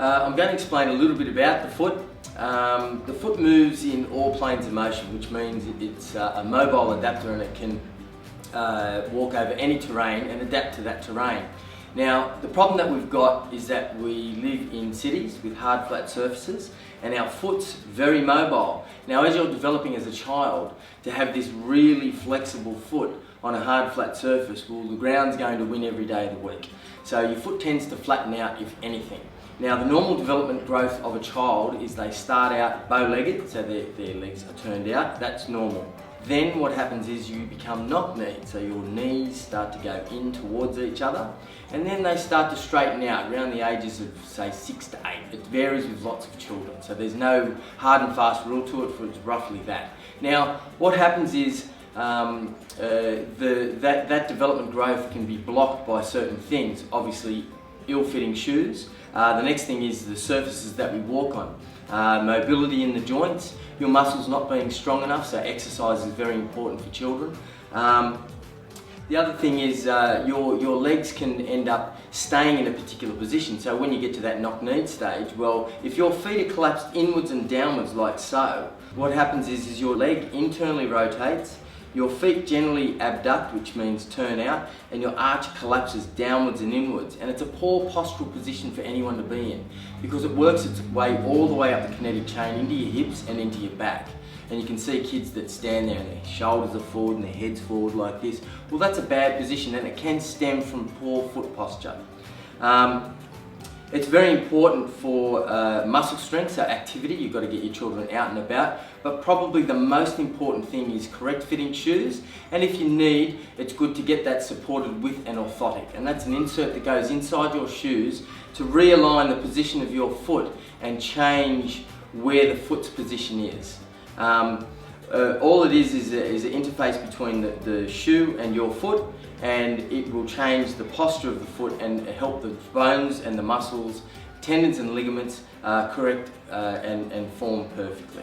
I'm going to explain a little bit about the foot. The foot moves in all planes of motion, which means it's a mobile adapter and it can walk over any terrain and adapt to that terrain. Now, the problem that we've got is that we live in cities with hard, flat surfaces and our foot's very mobile. Now, as you're developing as a child, to have this really flexible foot on a hard, flat surface, well, the ground's going to win every day of the week. So your foot tends to flatten out, if anything. Now, the normal development growth of a child is they start out bow-legged, so their legs are turned out. That's normal. Then what happens is you become knock-kneed, so your knees start to go in towards each other, and then they start to straighten out around the ages of, say, 6 to 8. It varies with lots of children, so there's no hard and fast rule to it, for it's roughly that. Now, what happens is that development growth can be blocked by certain things. Obviously, ill-fitting shoes. The next thing is the surfaces that we walk on. Mobility in the joints, your muscles not being strong enough, so exercise is very important for children. The other thing is your legs can end up staying in a particular position, so when you get to that knock-kneed stage, well, if your feet are collapsed inwards and downwards like so, what happens is your leg internally rotates, your feet generally abduct, which means turn out, and your arch collapses downwards and inwards. And it's a poor postural position for anyone to be in because it works its way all the way up the kinetic chain into your hips and into your back. And you can see kids that stand there and their shoulders are forward and their head's forward like this. Well, that's a bad position and it can stem from poor foot posture. It's very important for muscle strength, so activity. You've got to get your children out and about, but probably the most important thing is correct fitting shoes, and if you need, it's good to get that supported with an orthotic, and that's an insert that goes inside your shoes to realign the position of your foot and change where the foot's position is. All it is an interface between the shoe and your foot, and it will change the posture of the foot and help the bones and the muscles, tendons and ligaments correct and form perfectly.